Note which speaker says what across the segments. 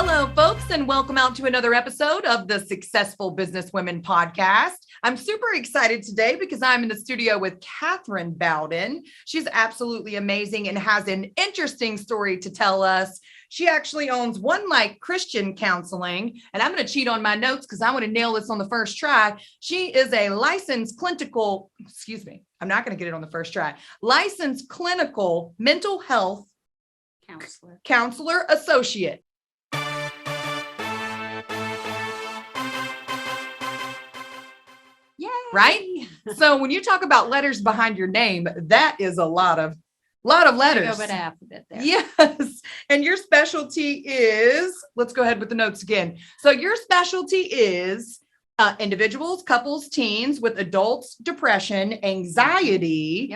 Speaker 1: Hello, folks, and welcome out to another episode of the Successful Businesswomen podcast. I'm super excited today because I'm in the studio with Kathryn Bowden. She's absolutely amazing and has an interesting story to tell us. She actually owns OneLight Christian Counseling, and I'm going to cheat on my notes because I want to nail this on the first try. She is a licensed clinical mental health counselor associate.
Speaker 2: Yay.
Speaker 1: Right? So when you talk about letters behind your name, that is a lot of letters.
Speaker 2: Go with alphabet there.
Speaker 1: Yes. And your specialty is, let's go ahead with the notes again. So your specialty is individuals, couples, teens with adults, depression, anxiety,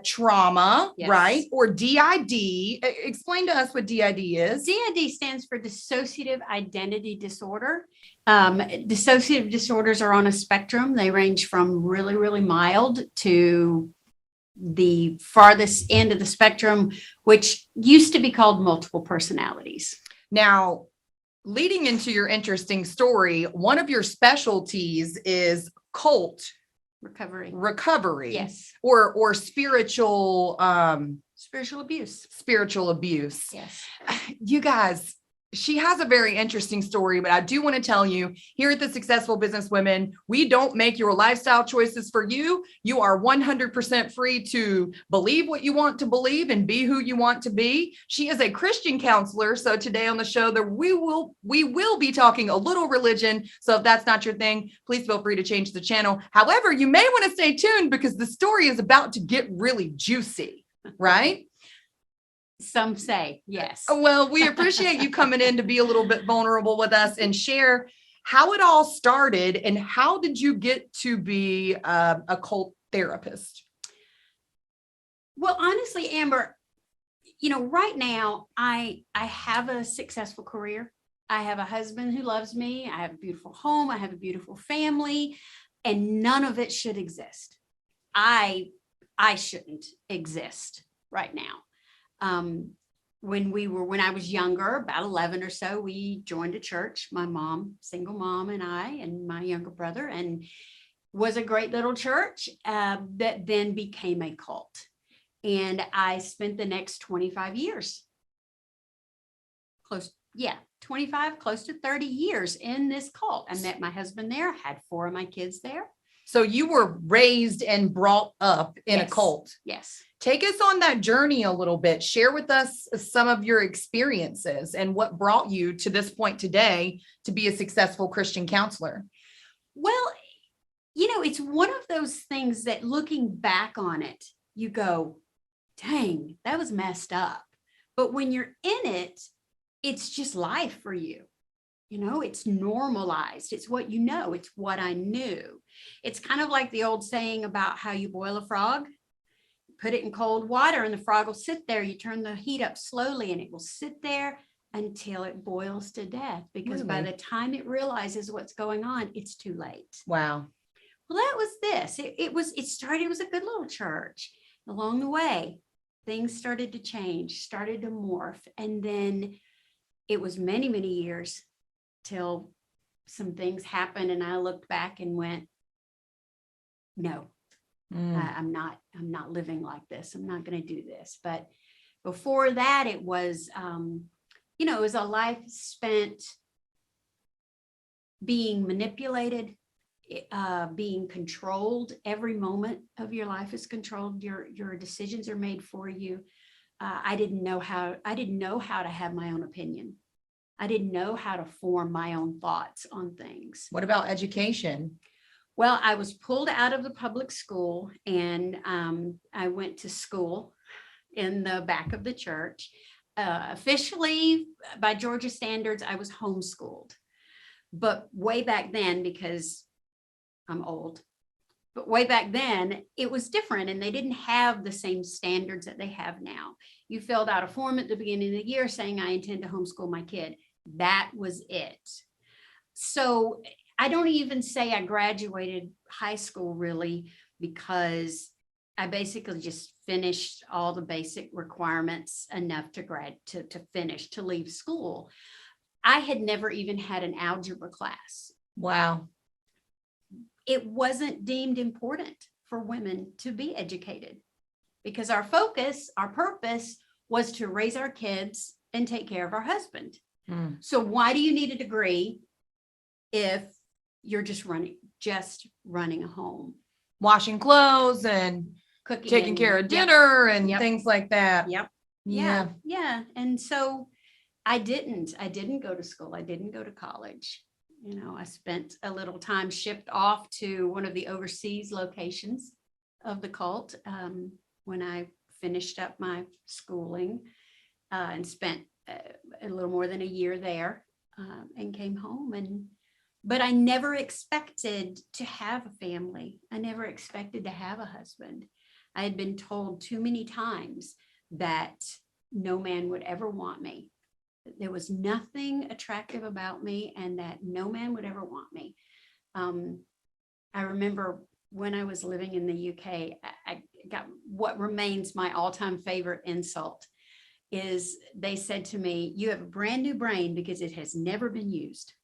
Speaker 1: trauma,
Speaker 2: Yes.
Speaker 1: right? Or DID. Explain to us what DID is.
Speaker 2: DID stands for dissociative identity disorder. Dissociative disorders are on a spectrum. They range from really, really mild to the farthest end of the spectrum, which used to be called multiple personalities.
Speaker 1: Now, leading into your interesting story, one of your specialties is cult recovery.
Speaker 2: Yes.
Speaker 1: Or spiritual
Speaker 2: abuse.
Speaker 1: Spiritual abuse.
Speaker 2: Yes.
Speaker 1: You guys, she has a very interesting story, but I do want to tell you here at the Successful Businesswomen, we don't make your lifestyle choices for you. You are 100% free to believe what you want to believe and be who you want to be. She is a Christian counselor. So today on the show we will be talking a little religion. So if that's not your thing, please feel free to change the channel. However, you may want to stay tuned because the story is about to get really juicy, right?
Speaker 2: Some say yes.
Speaker 1: Well, we appreciate you coming in to be a little bit vulnerable with us and share how it all started and how did you get to be a cult therapist?
Speaker 2: Well, honestly, Amber, right now I have a successful career. I have a husband who loves me. I have a beautiful home. I have a beautiful family, and none of it should exist. I shouldn't exist right now. When I was younger, about 11 or so, we joined a church, my mom, single mom, and I, and my younger brother, and was a great little church that then became a cult. And I spent the next 25 years, close to 30 years in this cult. I met my husband there, had 4 of my kids there.
Speaker 1: So you were raised and brought up in a cult.
Speaker 2: Yes.
Speaker 1: Take us on that journey a little bit. Share with us some of your experiences and what brought you to this point today to be a successful Christian counselor.
Speaker 2: Well, it's one of those things that looking back on it, you go, dang, that was messed up. But when you're in it, it's just life for you. It's normalized. It's what you know. It's what I knew. It's kind of like the old saying about how you boil a frog. Put it in cold water and the frog will sit there. You turn the heat up slowly and it will sit there until it boils to death, because by the time it realizes what's going on, it's too late.
Speaker 1: Wow.
Speaker 2: Well, that was this. It was a good little church. Along the way, things started to change, started to morph. And then it was many, many years till some things happened. And I looked back and went, no. I'm not living like this. I'm not going to do this. But before that, it was, it was a life spent being manipulated, being controlled. Every moment of your life is controlled. Your decisions are made for you. I didn't know how to have my own opinion. I didn't know how to form my own thoughts on things.
Speaker 1: What about education?
Speaker 2: Well, I was pulled out of the public school and I went to school in the back of the church. Officially, by Georgia standards, I was homeschooled. But way back then, because I'm old, but way back then, it was different and they didn't have the same standards that they have now. You filled out a form at the beginning of the year saying, I intend to homeschool my kid. That was it. So I don't even say I graduated high school really, because I basically just finished all the basic requirements enough to leave school. I had never even had an algebra class.
Speaker 1: Wow.
Speaker 2: It wasn't deemed important for women to be educated because our focus, our purpose was to raise our kids and take care of our husband. So why do you need a degree if you're just running a home?
Speaker 1: Washing clothes and
Speaker 2: Cooking,
Speaker 1: taking care of dinner and
Speaker 2: Yep.
Speaker 1: things like that.
Speaker 2: Yep.
Speaker 1: Yeah.
Speaker 2: Yeah. And so I didn't go to school. I didn't go to college. You know, I spent a little time shipped off to one of the overseas locations of the cult when I finished up my schooling and spent a little more than a year there and came home. But I never expected to have a family. I never expected to have a husband. I had been told too many times that no man would ever want me. There was nothing attractive about me and that no man would ever want me. I remember when I was living in the UK, I got what remains my all-time favorite insult is they said to me, "You have a brand new brain because it has never been used."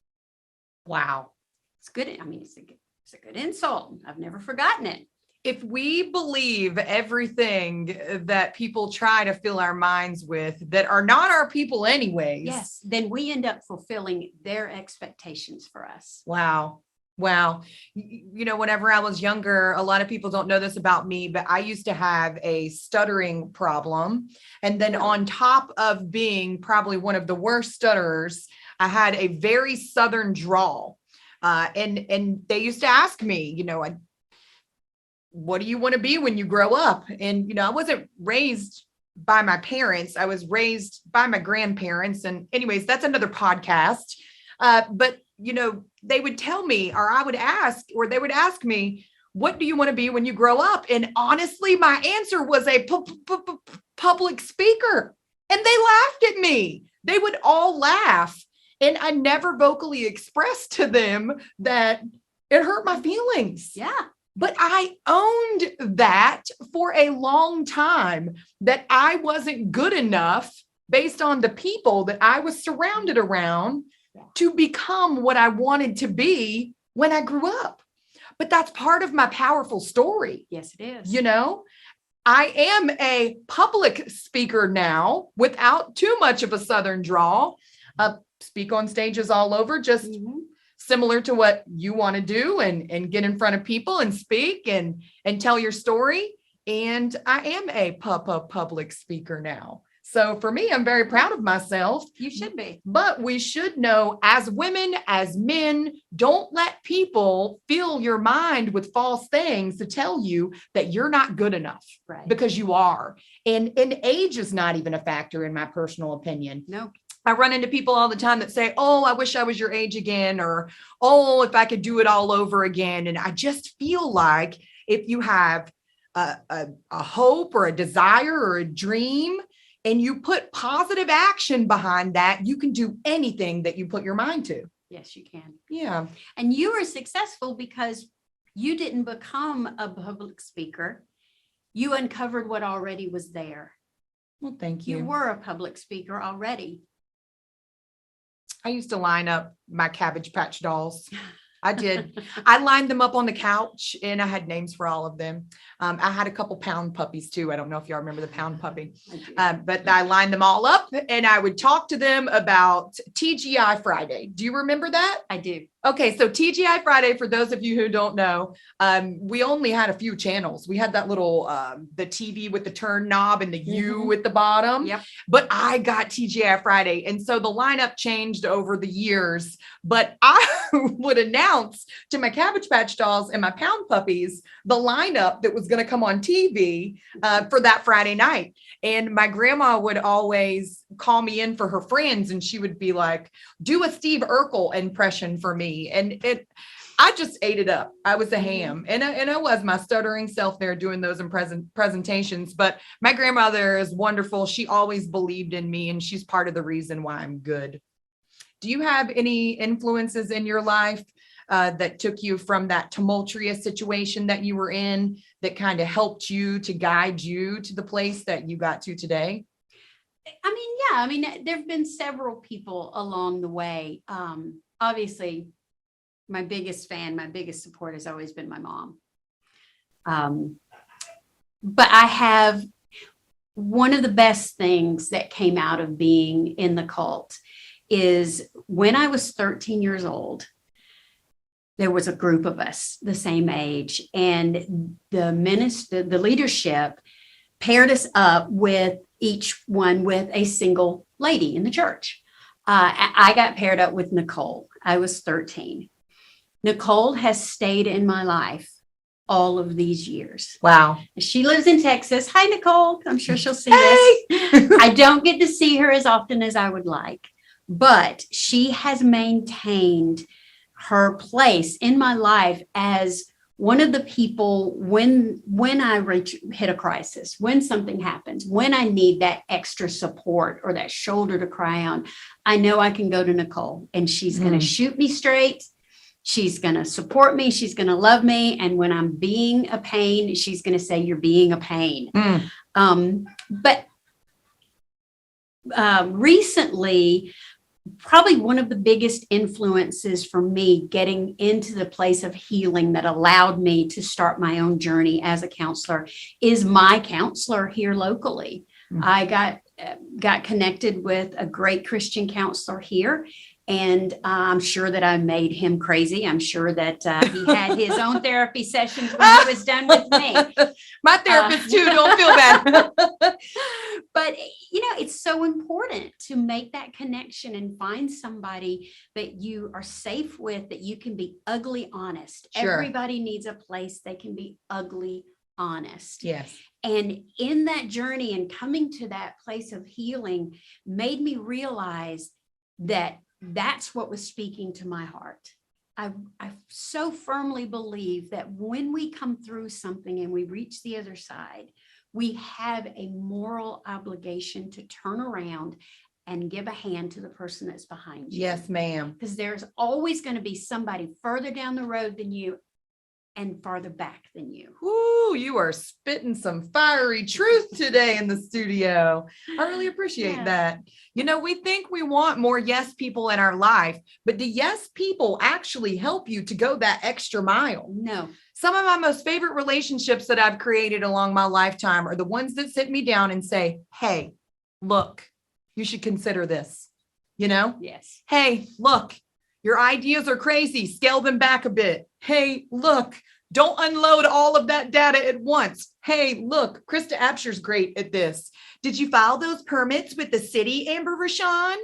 Speaker 1: Wow.
Speaker 2: It's good. I mean, it's a good insult. I've never forgotten it.
Speaker 1: If we believe everything that people try to fill our minds with that are not our people anyways.
Speaker 2: Yes. Then we end up fulfilling their expectations for us.
Speaker 1: Wow. Wow. You know, whenever I was younger, a lot of people don't know this about me, but I used to have a stuttering problem. And then on top of being probably one of the worst stutterers, I had a very Southern drawl. And they used to ask me, you know, what do you want to be when you grow up? And, you know, I wasn't raised by my parents. I was raised by my grandparents. And anyways, that's another podcast. But, you know, they would tell me, or I would ask, or they would ask me, what do you want to be when you grow up? And honestly, my answer was a public speaker. And they laughed at me. They would all laugh. And I never vocally expressed to them that it hurt my feelings.
Speaker 2: Yeah.
Speaker 1: But I owned that for a long time, that I wasn't good enough based on the people that I was surrounded around to become what I wanted to be when I grew up. But that's part of my powerful story.
Speaker 2: Yes, it is.
Speaker 1: You know, I am a public speaker now without too much of a Southern drawl. Speak on stages all over, just similar to what you want to do and get in front of people and speak and tell your story. And I am a public speaker now. So for me, I'm very proud of myself.
Speaker 2: You should be.
Speaker 1: But we should know, as women, as men, don't let people fill your mind with false things to tell you that you're not good enough.
Speaker 2: Right.
Speaker 1: Because you are. And age is not even a factor in my personal opinion.
Speaker 2: No.
Speaker 1: I run into people all the time that say, oh, I wish I was your age again, or, oh, if I could do it all over again. And I just feel like if you have a hope or a desire or a dream, and you put positive action behind that, you can do anything that you put your mind to.
Speaker 2: Yes, you can.
Speaker 1: Yeah.
Speaker 2: And you were successful because you didn't become a public speaker. You uncovered what already was there.
Speaker 1: Well, thank you.
Speaker 2: You were a public speaker already.
Speaker 1: I used to line up my Cabbage Patch dolls. I did. I lined them up on the couch and I had names for all of them. I had a couple pound puppies too. I don't know if y'all remember the pound puppy, but I lined them all up and I would talk to them about TGI Friday. Do you remember that?
Speaker 2: I do.
Speaker 1: Okay, so TGI Friday, for those of you who don't know, we only had a few channels. We had that little, the TV with the turn knob and the U at the bottom.
Speaker 2: Yep.
Speaker 1: But I got TGI Friday. And so the lineup changed over the years. But I would announce to my Cabbage Patch dolls and my pound puppies the lineup that was going to come on TV for that Friday night. And my grandma would always call me in for her friends and she would be like, do a Steve Urkel impression for me. And I just ate it up. I was a ham and I was my stuttering self there doing those presentations. But my grandmother is wonderful. She always believed in me and she's part of the reason why I'm good. Do you have any influences in your life that took you from that tumultuous situation that you were in that kind of helped you to guide you to the place that you got to today?
Speaker 2: I mean, there've been several people along the way. Obviously, my biggest fan, my biggest support has always been my mom. But I have one of the best things that came out of being in the cult is when I was 13 years old, there was a group of us the same age, and the leadership paired us up with each one with a single lady in the church. I got paired up with Nicole. I was 13. Nicole has stayed in my life all of these years.
Speaker 1: Wow.
Speaker 2: She lives in Texas. Hi, Nicole. I'm sure she'll see this. I don't get to see her as often as I would like, but she has maintained her place in my life as one of the people when I hit a crisis, when something happens, when I need that extra support or that shoulder to cry on, I know I can go to Nicole and she's going to shoot me straight. She's going to support me. She's going to love me. And when I'm being a pain, she's going to say, you're being a pain. But recently, probably one of the biggest influences for me getting into the place of healing that allowed me to start my own journey as a counselor is my counselor here locally. I got connected with a great Christian counselor here. And I'm sure that I made him crazy. I'm sure that he had his own therapy sessions when he was done with me.
Speaker 1: My therapist too, don't feel bad.
Speaker 2: But, it's so important to make that connection and find somebody that you are safe with, that you can be ugly honest.
Speaker 1: Sure.
Speaker 2: Everybody needs a place they can be ugly honest.
Speaker 1: Yes.
Speaker 2: And in that journey and coming to that place of healing made me realize that that's what was speaking to my heart. I so firmly believe that when we come through something and we reach the other side, we have a moral obligation to turn around and give a hand to the person that's behind you.
Speaker 1: Yes, ma'am.
Speaker 2: Because there's always going to be somebody further down the road than you and farther back than you.
Speaker 1: Ooh, you are spitting some fiery truth today in the studio. I really appreciate that. We think we want more yes people in our life, but do yes people actually help you to go that extra mile?
Speaker 2: No.
Speaker 1: Some of my most favorite relationships that I've created along my lifetime are the ones that sit me down and say, hey, look, you should consider this,
Speaker 2: Yes.
Speaker 1: Hey, look, your ideas are crazy. Scale them back a bit. Hey, look, don't unload all of that data at once. Hey, look, Krista Absher's great at this. Did you file those permits with the city, Amber Richon?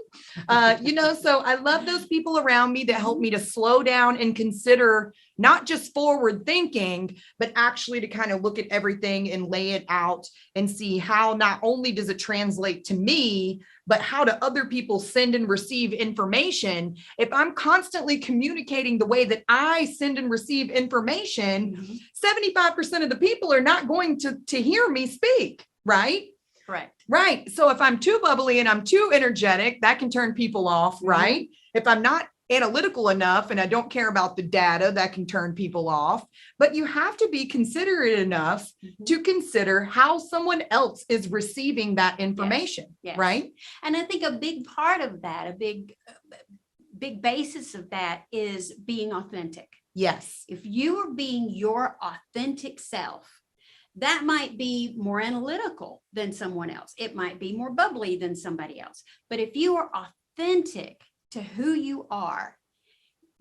Speaker 1: So I love those people around me that help me to slow down and consider not just forward thinking, but actually to kind of look at everything and lay it out and see how not only does it translate to me, but how do other people send and receive information? If I'm constantly communicating the way that I send and receive information, 75% of the people are not going to hear me speak, right?
Speaker 2: Correct.
Speaker 1: Right. So if I'm too bubbly and I'm too energetic, that can turn people off, right? If I'm not analytical enough and I don't care about the data, that can turn people off. But you have to be considerate enough to consider how someone else is receiving that information,
Speaker 2: Yes.
Speaker 1: right?
Speaker 2: And I think a big part of that, a big basis of that is being authentic.
Speaker 1: Yes.
Speaker 2: If you are being your authentic self, that might be more analytical than someone else. It might be more bubbly than somebody else. But if you are authentic to who you are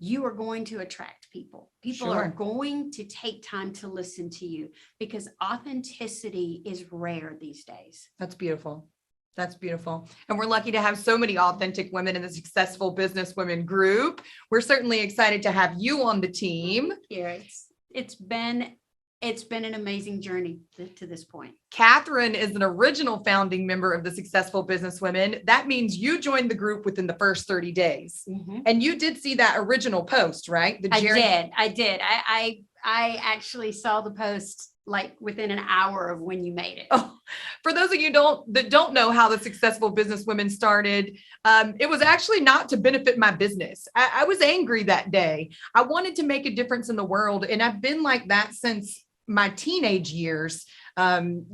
Speaker 2: going to attract people. People are going to take time to listen to you because authenticity is rare these days.
Speaker 1: That's beautiful. That's beautiful. And we're lucky to have so many authentic women in the Successful Business Women group. We're certainly excited to have you on the team.
Speaker 2: Yeah, it's been an amazing journey to this point.
Speaker 1: Kathryn is an original founding member of the Successful Business Women. That means you joined the group within the first 30 days. And you did see that original post, right?
Speaker 2: I did. I actually saw the post like within an hour of when you made it.
Speaker 1: Oh, for those of you that don't know how the Successful Business Women started, it was actually not to benefit my business. I was angry that day. I wanted to make a difference in the world. And I've been like that since my teenage years,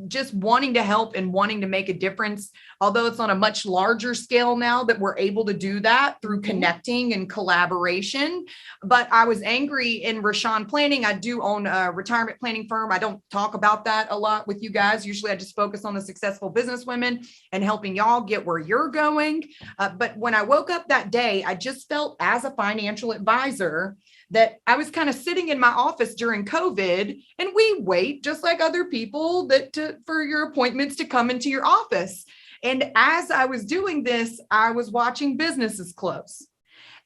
Speaker 1: just wanting to help and wanting to make a difference, although it's on a much larger scale now that we're able to do that through connecting and collaboration. But I was angry in Richon planning. I do own a retirement planning firm. I don't talk about that a lot with you guys. Usually I just focus on the successful business women and helping y'all get where you're going. But when I woke up that day, I just felt as a financial advisor that I was kind of sitting in my office during COVID, and we wait just like other people for your appointments to come into your office. And as I was doing this, I was watching businesses close.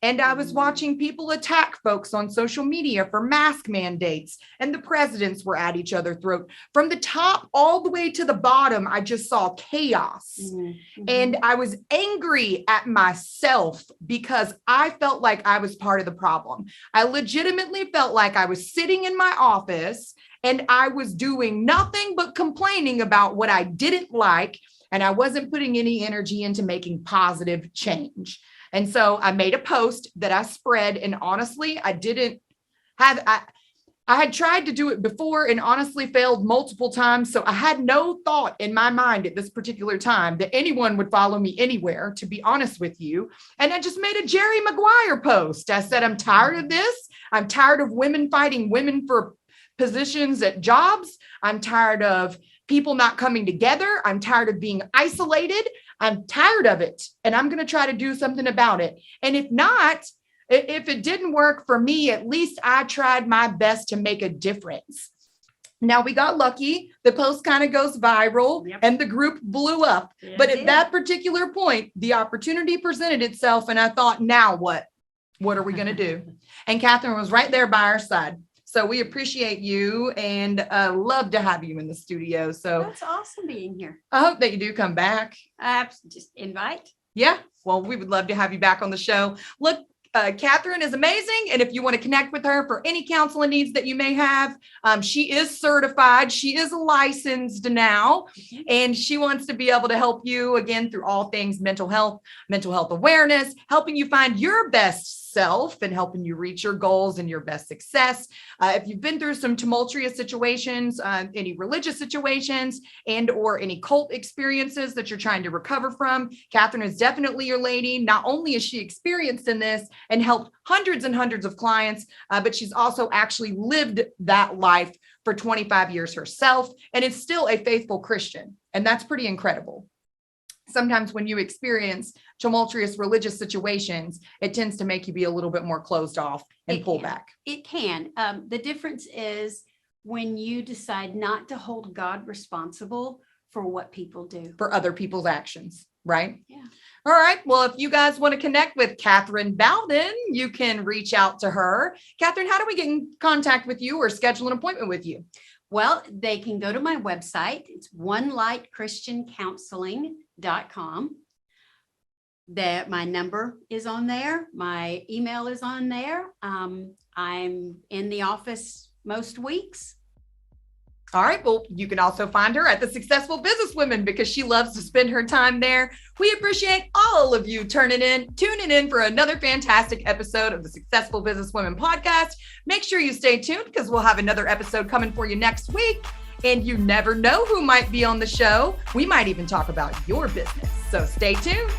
Speaker 1: And I was watching people attack folks on social media for mask mandates, and the presidents were at each other's throat. From the top all the way to the bottom, I just saw chaos. And I was angry at myself because I felt like I was part of the problem. I legitimately felt like I was sitting in my office and I was doing nothing but complaining about what I didn't like, and I wasn't putting any energy into making positive change. And so I made a post that I spread, and honestly, I had tried to do it before and honestly failed multiple times. So I had no thought in my mind at this particular time that anyone would follow me anywhere, to be honest with you. And I just made a Jerry Maguire post. I said, I'm tired of this. I'm tired of women fighting women for positions at jobs. I'm tired of people not coming together. I'm tired of being isolated. I'm tired of it, and I'm going to try to do something about it. And if it didn't work for me, at least I tried my best to make a difference. Now, we got lucky. The post kind of goes viral and the group blew up. But at that particular point, the opportunity presented itself, and I thought, now what? What are we going to do? And Kathryn was right there by our side. So we appreciate you and love to have you in the studio. So
Speaker 2: that's awesome being here.
Speaker 1: I hope that you do come back.
Speaker 2: Just invite.
Speaker 1: Yeah. Well, we would love to have you back on the show. Look, Kathryn is amazing. And if you want to connect with her for any counseling needs that you may have, she is certified. She is licensed now, and she wants to be able to help you again through all things mental health awareness, helping you find your best self and helping you reach your goals and your best success. If you've been through some tumultuous situations, any religious situations and or any cult experiences that you're trying to recover from, Kathryn is definitely your lady. Not only is she experienced in this and helped hundreds and hundreds of clients, but she's also actually lived that life for 25 years herself and is still a faithful Christian. And that's pretty incredible. Sometimes when you experience tumultuous religious situations, it tends to make you be a little bit more closed off and pull back.
Speaker 2: It can. The difference is when you decide not to hold God responsible for what people do.
Speaker 1: For other people's actions, right?
Speaker 2: Yeah.
Speaker 1: All right. Well, if you guys want to connect with Kathryn Bowden, you can reach out to her. Kathryn, how do we get in contact with you or schedule an appointment with you?
Speaker 2: Well, they can go to my website. It's OneLight Christian Counseling.com. My number is on there. My email is on there. I'm in the office most weeks.
Speaker 1: All right. Well, you can also find her at the Successful Businesswomen because she loves to spend her time there. We appreciate all of you tuning in for another fantastic episode of the Successful Businesswomen podcast. Make sure you stay tuned because we'll have another episode coming for you next week. And you never know who might be on the show. We might even talk about your business. So stay tuned.